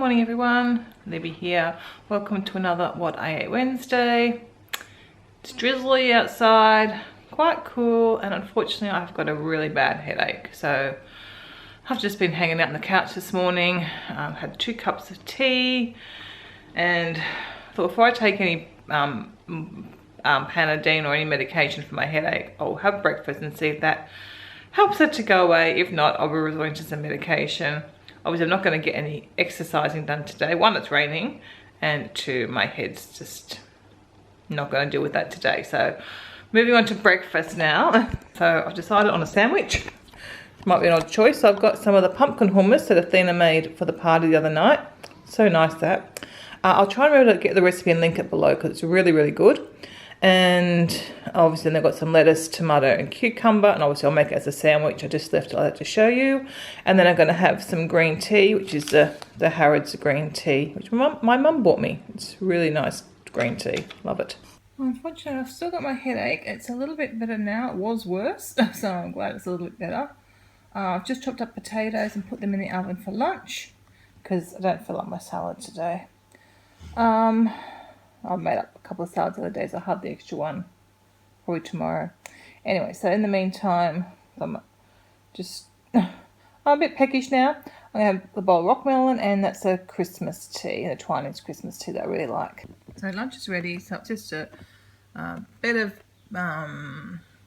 morning everyone, Libby here. Welcome to another What I Ate Wednesday. It's drizzly outside, quite cool, and unfortunately I've got a really bad headache. So I've just been hanging out on the couch this morning, had 2 cups of tea, and thought before I take any Panadine or any medication for my headache, I'll have breakfast and see if that helps it to go away. If not, I'll be resorting to some medication. Obviously, I'm not going to get any exercising done today. 1, it's raining, and 2, my head's just not going to deal with that today. So, moving on to breakfast now. So, I've decided on a sandwich. Might be an odd choice. So, I've got some of the pumpkin hummus that Athena made for the party the other night. So nice that. I'll try and remember to get the recipe and link it below because it's really, really good. And obviously then I've got some lettuce, tomato and cucumber, and obviously I'll make it as a sandwich. I just left it like that to show you. And then I'm going to have some green tea, which is the Harrods green tea, which my mum bought me. It's really nice green tea. Love it. Unfortunately, I've still got my headache. It's a little bit better now. It was worse, so I'm glad it's a little bit better. I've just chopped up potatoes and put them in the oven for lunch because I don't feel like my salad today. I've made up a couple of salads the other day, so I'll have the extra one probably tomorrow. Anyway, so in the meantime, I'm a bit peckish now. I'm going to have the bowl of rock melon, and that's a Christmas tea, the Twinings Christmas tea that I really like. So lunch is ready, so it's just a bed of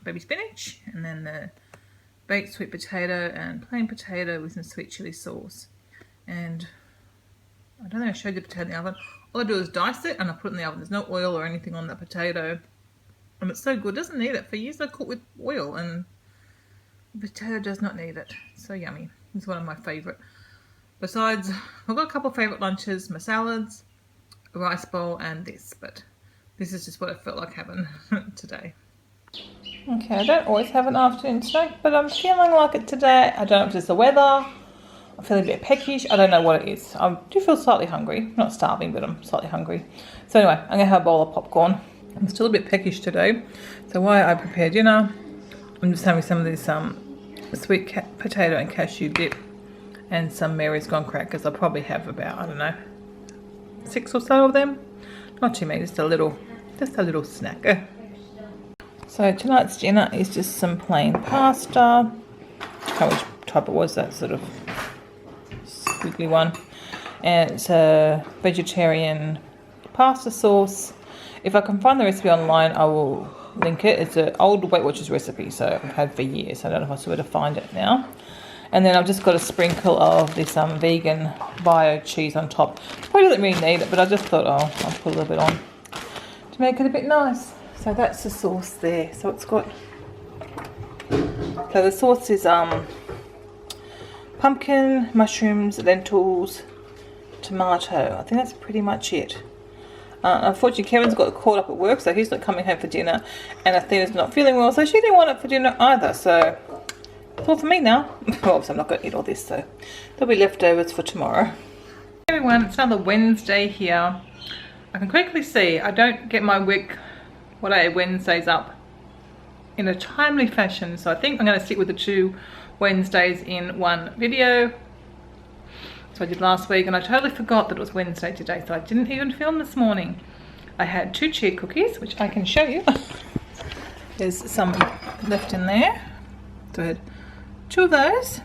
baby spinach, and then the baked sweet potato and plain potato with some sweet chili sauce. And I don't think I showed you the potato in the oven. All I do is dice it and I put it in the oven. There's no oil or anything on that potato. And it's so good. It doesn't need it. For years I cook with oil and the potato does not need it. It's so yummy. It's one of my favourite. Besides, I've got a couple of favourite lunches. My salads, a rice bowl and this. But this is just what I felt like having today. Okay, I don't always have an afternoon snack, but I'm feeling like it today. I don't know if it's the weather. I'm feeling a bit peckish. I don't know what it is. I do feel slightly hungry. Not starving, but I'm slightly hungry. So anyway, I'm going to have a bowl of popcorn. I'm still a bit peckish today. So while I prepare dinner, I'm just having some of this sweet potato and cashew dip and some Mary's Gone crackers. I'll probably have about, I don't know, 6 or so of them. Not too many, just a little snack. So tonight's dinner is just some plain pasta. I can't remember which type it was, that sort of squiggly one, and it's a vegetarian pasta sauce. If I can find the recipe online, I will link it. It's an old Weight Watchers recipe, so I've had for years. I don't know if I still be able to find it now. And then I've just got a sprinkle of this vegan bio cheese on top. Probably doesn't really need it, but I just thought, I'll put a little bit on to make it a bit nice. So that's the sauce there. So it's got, so the sauce is pumpkin, mushrooms, lentils, tomato. I think that's pretty much it. Unfortunately, Kevin's got caught up at work, so he's not coming home for dinner. And Athena's not feeling well, so she didn't want it for dinner either. So it's all for me now. Well, obviously I'm not going to eat all this, so there'll be leftovers for tomorrow. Hey everyone, it's another Wednesday here. I can quickly see I don't get my week, What I Ate Wednesdays up in a timely fashion. So I think I'm going to stick with the 2 Wednesdays in one video. So I did last week and I totally forgot that it was Wednesday today, so I didn't even film this morning. I had 2 cheer cookies, which I can show you. There's some left in there. So I had 2 of those.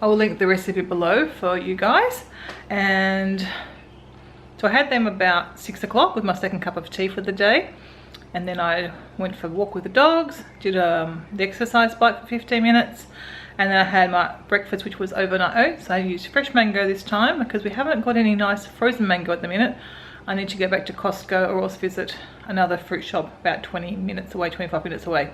I will link the recipe below for you guys. And so I had them about 6 o'clock with my second cup of tea for the day. And then I went for a walk with the dogs, did the exercise bike for 15 minutes, and then I had my breakfast, which was overnight oats. I used fresh mango this time because we haven't got any nice frozen mango at the minute. I need to go back to Costco or else visit another fruit shop about 20 minutes away, 25 minutes away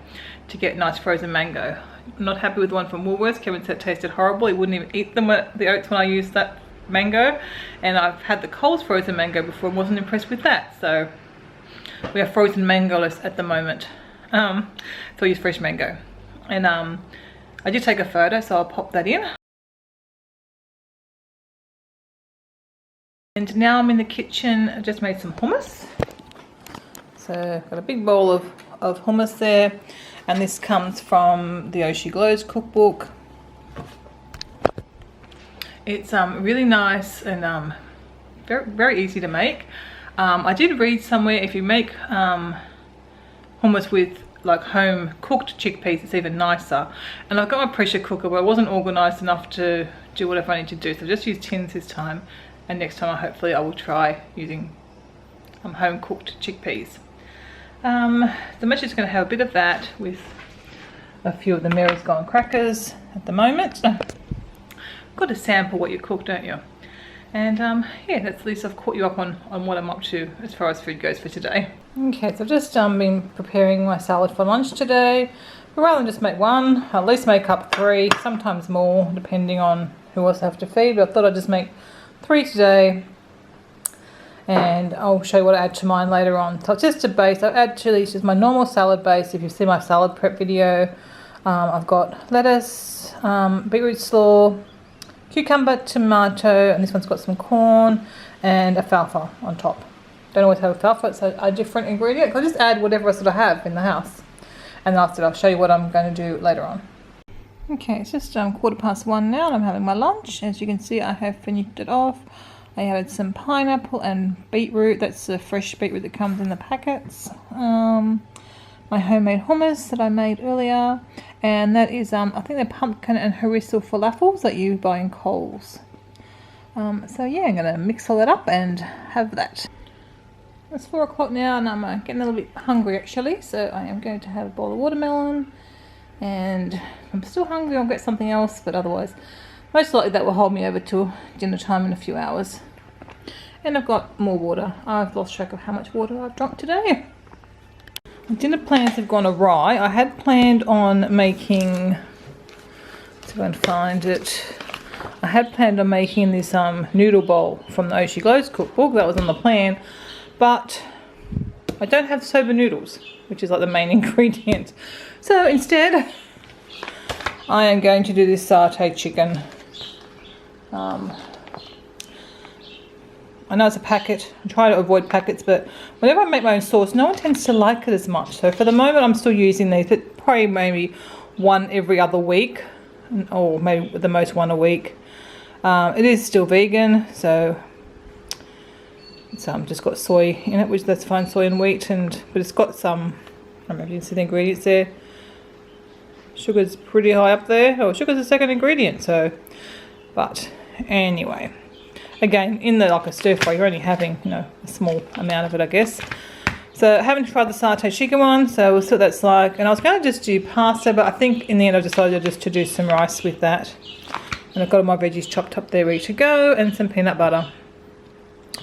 to get nice frozen mango. I'm not happy with the one from Woolworths. Kevin said it tasted horrible. He wouldn't even eat them, the oats, when I used that mango. And I've had the Coles frozen mango before and wasn't impressed with that. So we are frozen mango-less at the moment. So I use fresh mango. And I did take a photo, so I'll pop that in. And now I'm in the kitchen. I just made some hummus. So I've got a big bowl of hummus there. And this comes from the Oshi Glows cookbook. It's really nice and very, very easy to make. I did read somewhere if you make hummus with like home cooked chickpeas, it's even nicer. And I've got my pressure cooker, but I wasn't organised enough to do whatever I need to do, so I've just used tins this time, and next time hopefully I will try using home cooked chickpeas. So I'm actually just going to have a bit of that with a few of the Mary's Gone crackers at the moment. Got to sample what you cook, don't you? And yeah, that's at least I've caught you up on what I'm up to as far as food goes for today. Okay, so I've just been preparing my salad for lunch today. But rather than just make one, I'll at least make up 3, sometimes more, depending on who else I have to feed. But I thought I'd just make 3 today. And I'll show you what I add to mine later on. So it's just a base. I add to these just my normal salad base. If you see my salad prep video, I've got lettuce, beetroot slaw, cucumber, tomato, and this one's got some corn and alfalfa on top. Don't always have alfalfa, it's a different ingredient. I'll just add whatever I sort of have in the house. And after that, I'll show you what I'm going to do later on. Okay, it's just 1:15 now and I'm having my lunch. As you can see, I have finished it off. I added some pineapple and beetroot. That's the fresh beetroot that comes in the packets. My homemade hummus that I made earlier, and that is I think they're pumpkin and harissa falafels that you buy in Coles. So yeah, I'm gonna mix all that up and have that. It's 4 o'clock now and I'm getting a little bit hungry actually, so I am going to have a bowl of watermelon, and if I'm still hungry I'll get something else, but otherwise most likely that will hold me over till dinner time in a few hours. And I've got more water. I've lost track of how much water I've drunk today. Dinner plans have gone awry. I had planned on making, let's go and find it. I had planned on making this noodle bowl from the Oshi Glows cookbook. That was on the plan, but I don't have soba noodles, which is like the main ingredient. So instead, I am going to do this satay chicken. I know it's a packet. I try to avoid packets, but whenever I make my own sauce, no one tends to like it as much. So for the moment, I'm still using these, but probably maybe one every other week, or maybe at the most one a week. It is still vegan, so it's just got soy in it, which that's fine, soy and wheat, but it's got some, I don't know if you can see the ingredients there. Sugar's pretty high up there. Oh, sugar's the second ingredient, so, but anyway. Again, in the like a stir fry, you're only having, you know, a small amount of it, I guess. So I haven't tried the satay chicken one, so we'll see what that's like. And I was going to just do pasta, but I think in the end I decided just to do some rice with that. And I've got all my veggies chopped up there ready to go, and some peanut butter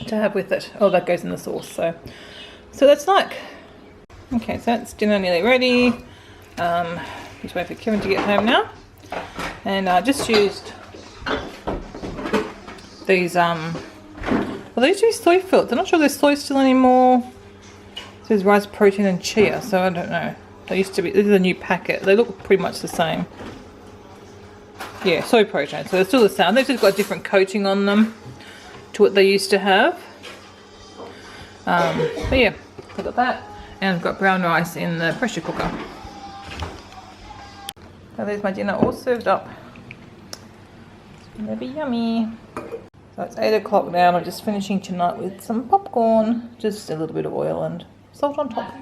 to have with it. Oh, that goes in the sauce. So that's like. Okay, so that's dinner nearly ready. Just wait for Kevin to get home now. And I just used these well, these are soy filled. I'm not sure there's soy still anymore. It says rice, protein and chia, so I don't know. They used to be, this is a new packet. They look pretty much the same. Yeah, soy protein, so they're still the same. They've just got a different coating on them to what they used to have. But yeah, I've got that, and I've got brown rice in the pressure cooker. So there's my dinner all served up. It's gonna be yummy. So it's 8 o'clock now and I'm just finishing tonight with some popcorn, just a little bit of oil and salt on top.